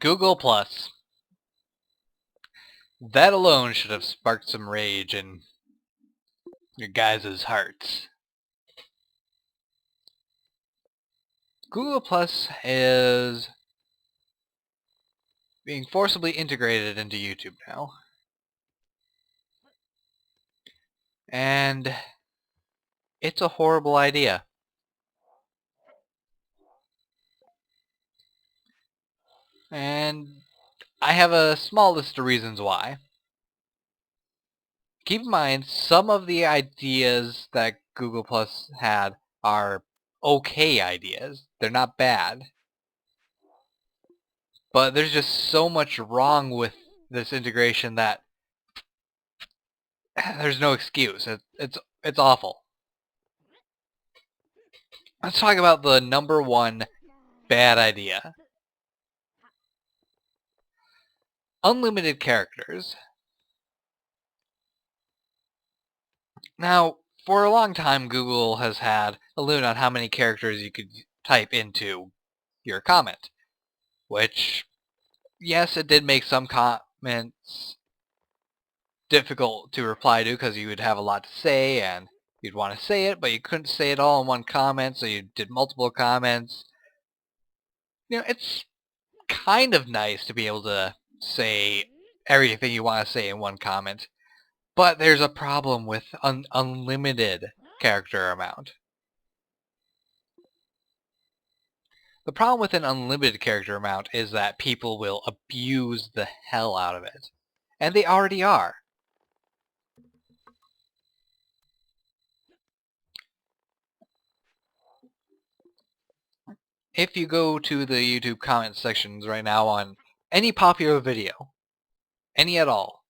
Google Plus. That alone should have sparked some rage in your guys' hearts. Google Plus is being forcibly integrated into YouTube now. And it's a horrible idea. And I have a small list of reasons why. Keep in mind, some of the ideas that Google Plus had are okay ideas. They're not bad. But there's just so much wrong with this integration that there's no excuse. It's awful. Let's talk about the number one bad idea. Unlimited characters. Now, for a long time, Google has had a limit on how many characters you could type into your comment. Which, yes, it did make some comments difficult to reply to because you would have a lot to say and you'd want to say it, but you couldn't say it all in one comment, so you did multiple comments. You know, it's kind of nice to be able to say everything you want to say in one comment, but there's a problem with unlimited character amount. The problem with an unlimited character amount is that people will abuse the hell out of it. And they already are. If you go to the YouTube comment sections right now on any popular video, any at all,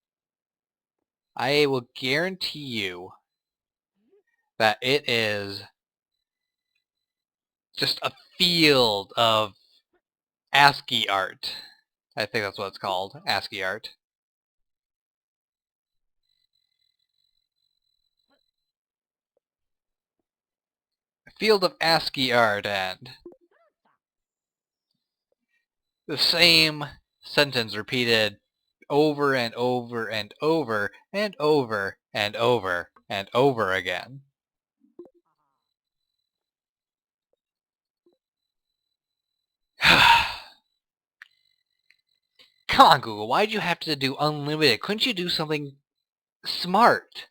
I will guarantee you that it is just a field of ASCII art. I think that's what it's called, ASCII art. A field of ASCII art and the same sentence repeated over and over and over and over and over and over again. Come on, Google, why'd you have to do unlimited? Couldn't you do something smart?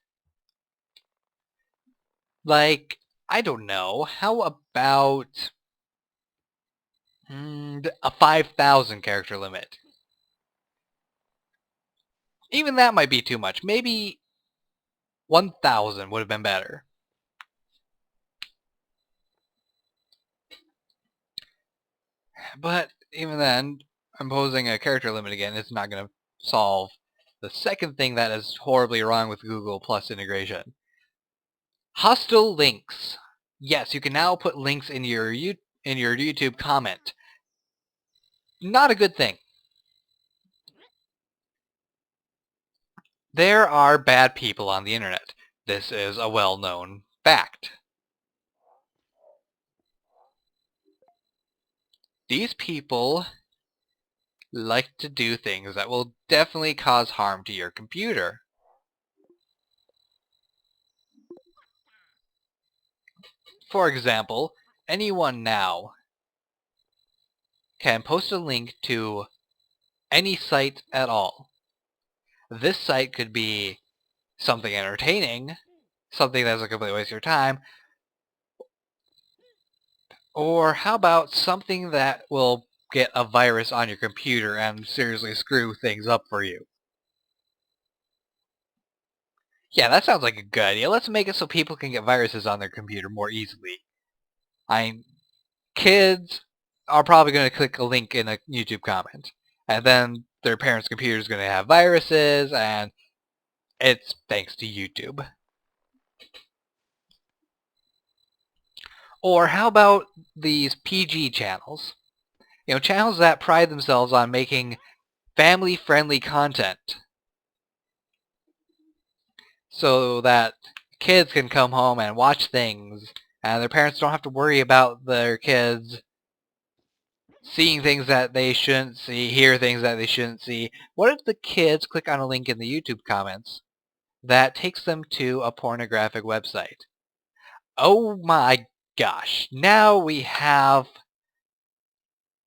Like, I don't know, how about a 5,000 character limit? Even that might be too much. Maybe 1,000 would have been better. But even then, imposing a character limit again is not going to solve the second thing that is horribly wrong with Google Plus integration. Hostile links. Yes, you can now put links in your YouTube comment. Not a good thing. There are bad people on the internet. This is a well-known fact. These people like to do things that will definitely cause harm to your computer. For example, anyone now can post a link to any site at all. This site could be something entertaining, something that's a complete waste of your time, or how about something that will get a virus on your computer and seriously screw things up for you. Yeah, that sounds like a good idea. Let's make it so people can get viruses on their computer more easily. Kids are probably going to click a link in a YouTube comment, and then their parents' computer is going to have viruses, and it's thanks to YouTube. Or how about these PG channels? You know, channels that pride themselves on making family-friendly content so that kids can come home and watch things and their parents don't have to worry about their kids seeing things that they shouldn't see, hear things that they shouldn't see. What if the kids click on a link in the YouTube comments that takes them to a pornographic website? Oh my gosh. Now we have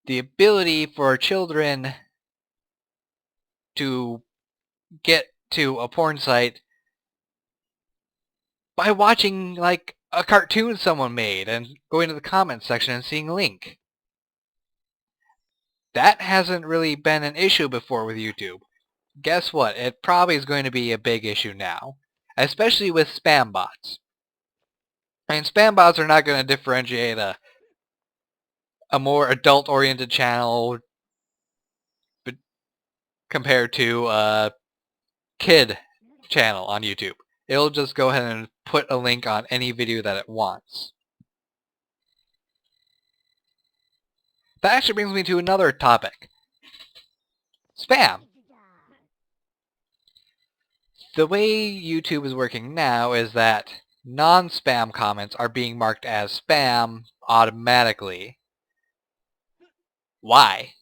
the ability for children to get to a porn site by watching, like, a cartoon someone made and going to the comments section and seeing a link. That hasn't really been an issue before with YouTube. Guess what? It probably is going to be a big issue now, especially with spam bots. I mean, spam bots are not going to differentiate a more adult-oriented channel compared to a kid channel on YouTube. It'll just go ahead and put a link on any video that it wants. That actually brings me to another topic. Spam. The way YouTube is working now is that non-spam comments are being marked as spam automatically. Why?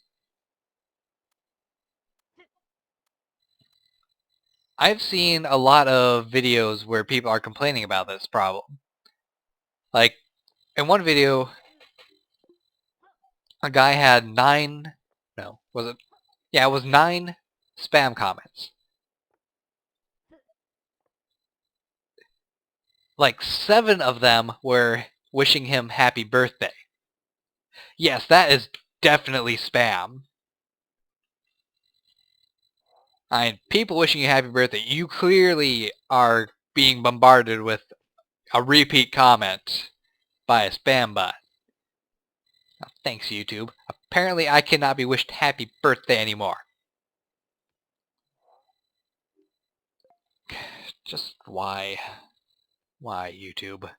I've seen a lot of videos where people are complaining about this problem. Like, in one video, a guy had 9 spam comments. Like, 7 of them were wishing him happy birthday. Yes, that is definitely spam. I mean, people wishing you happy birthday, you clearly are being bombarded with a repeat comment by a spam bot. Oh, thanks, YouTube. Apparently I cannot be wished happy birthday anymore. Just why? Why, YouTube?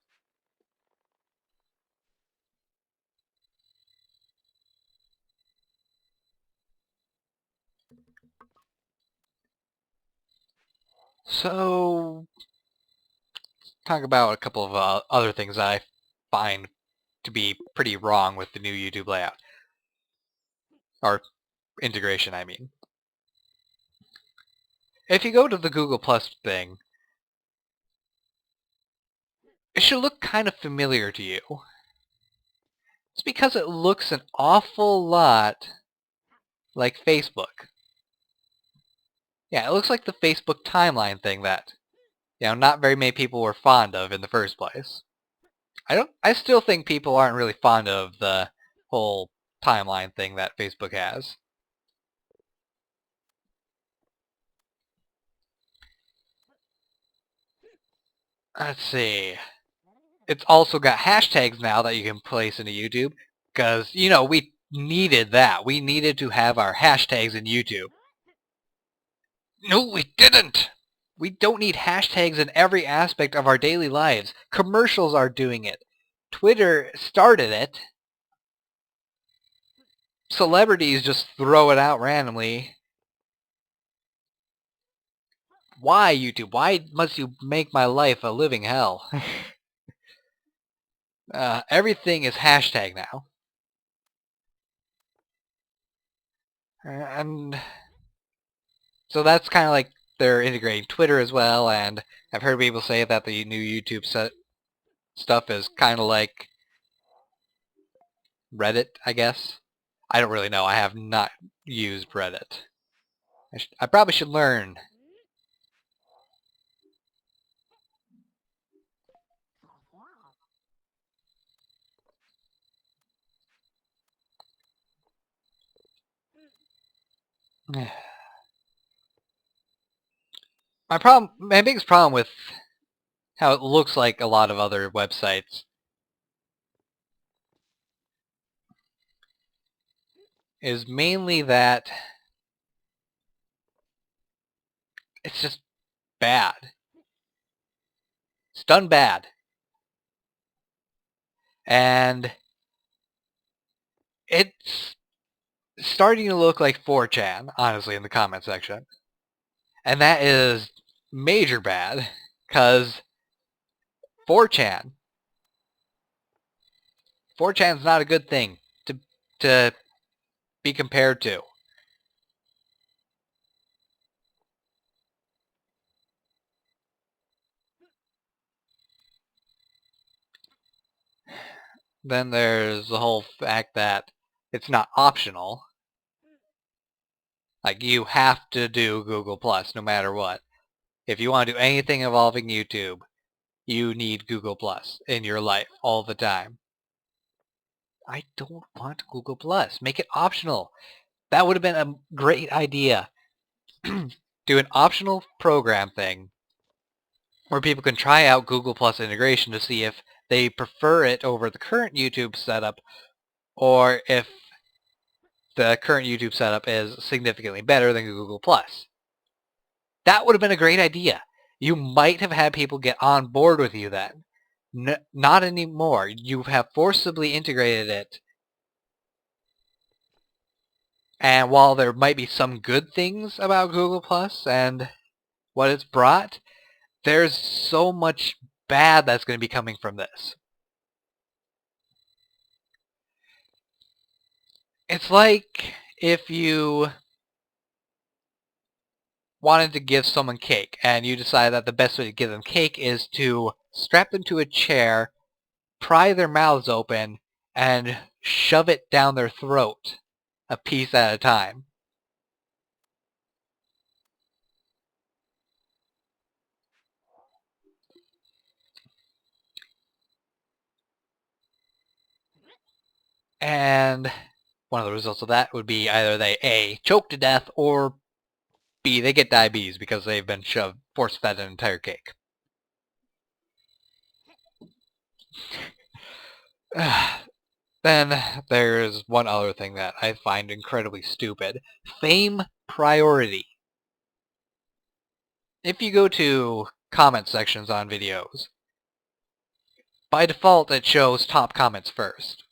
So, talk about a couple of other things I find to be pretty wrong with the new YouTube layout. Or integration, I mean. If you go to the Google Plus thing, it should look kind of familiar to you. It's because it looks an awful lot like Facebook. Yeah, it looks like the Facebook timeline thing that, not very many people were fond of in the first place. I still think people aren't really fond of the whole timeline thing that Facebook has. Let's see. It's also got hashtags now that you can place into YouTube, because, we needed that. We needed to have our hashtags in YouTube. No, we didn't! We don't need hashtags in every aspect of our daily lives. Commercials are doing it. Twitter started it. Celebrities just throw it out randomly. Why, YouTube? Why must you make my life a living hell? Everything is hashtag now. And so that's kind of like they're integrating Twitter as well, and I've heard people say that the new YouTube stuff is kind of like Reddit, I guess. I don't really know. I have not used Reddit. I probably should learn. My biggest problem with how it looks like a lot of other websites is mainly that it's just bad. It's done bad. And it's starting to look like 4chan, honestly, in the comment section. And that is major bad, because 4chan 4chan's not a good thing to be compared to? Then there's the whole fact that it's not optional. Like, you have to do Google Plus no matter what. If you want to do anything involving YouTube, you need Google Plus in your life all the time. I don't want Google Plus. Make it optional. That would have been a great idea. Do an optional program thing where people can try out Google Plus integration to see if they prefer it over the current YouTube setup, or if the current YouTube setup is significantly better than Google Plus. That would have been a great idea. You might have had people get on board with you then. Not anymore. You have forcibly integrated it. And while there might be some good things about Google Plus and what it's brought, there's so much bad that's going to be coming from this. It's like if you wanted to give someone cake and you decide that the best way to give them cake is to strap them to a chair, pry their mouths open, and shove it down their throat a piece at a time. And one of the results of that would be either they A, choke to death, or B, they get diabetes because they've been force-fed an entire cake. Then there's one other thing that I find incredibly stupid. Fame priority. If you go to comment sections on videos, by default it shows top comments first.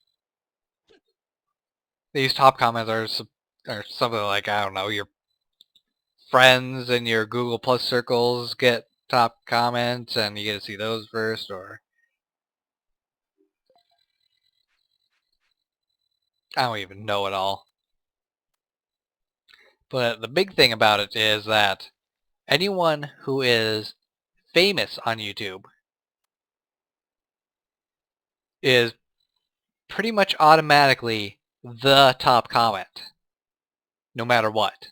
These top comments are something like, I don't know, your friends and your Google Plus circles get top comments and you get to see those first, or I don't even know it all. But the big thing about it is that anyone who is famous on YouTube is pretty much automatically the top comment, no matter what.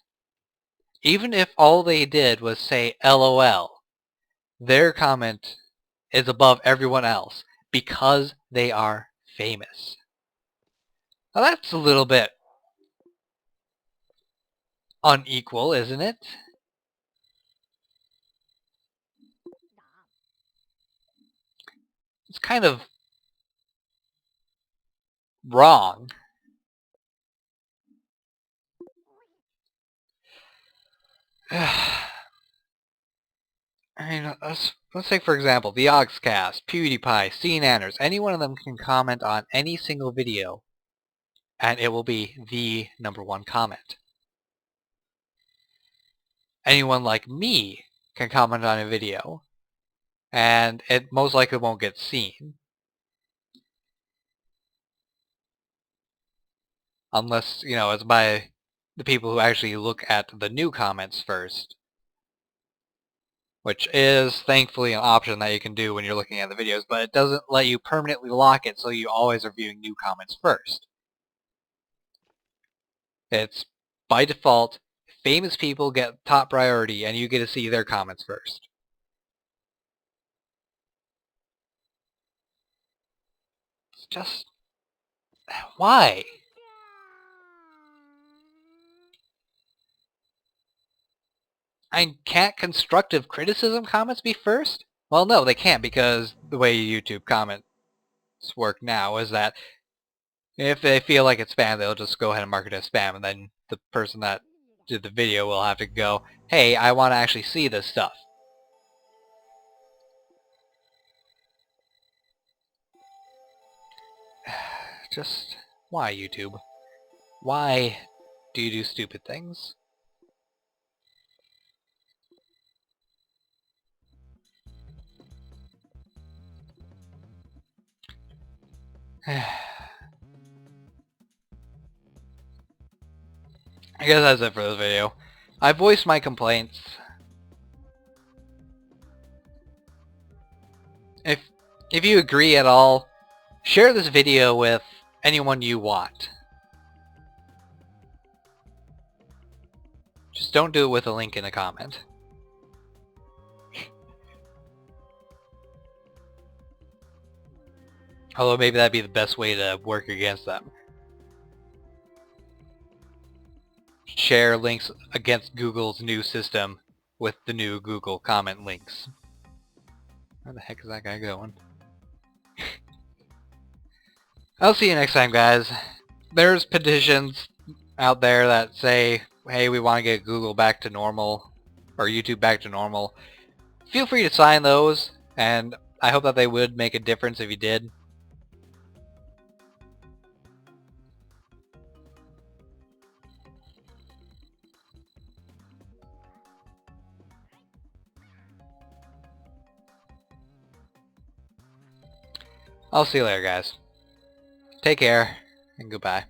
Even if all they did was say LOL, their comment is above everyone else because they are famous. Now that's a little bit unequal, isn't it? It's kind of wrong. I mean, let's take for example the Oxcast, PewDiePie, CNanners. Any one of them can comment on any single video, and it will be the #1 comment. Anyone like me can comment on a video, and it most likely won't get seen. Unless, it's by the people who actually look at the new comments first. Which is, thankfully, an option that you can do when you're looking at the videos, but it doesn't let you permanently lock it so you always are viewing new comments first. It's, by default, famous people get top priority, and you get to see their comments first. It's just... why? Can't constructive criticism comments be first? Well, no, they can't, because the way YouTube comments work now is that if they feel like it's spam, they'll just go ahead and mark it as spam, and then the person that did the video will have to go, hey, I want to actually see this stuff. Just, why, YouTube? Why do you do stupid things? I guess that's it for this video. I voiced my complaints. If you agree at all, share this video with anyone you want. Just don't do it with a link in a comment. Although maybe that'd be the best way to work against them. Share links against Google's new system with the new Google comment links. Where the heck is that guy going? I'll see you next time, guys. There's petitions out there that say, hey, we want to get Google back to normal, or YouTube back to normal. Feel free to sign those, and I hope that they would make a difference if you did. I'll see you later, guys. Take care, and goodbye.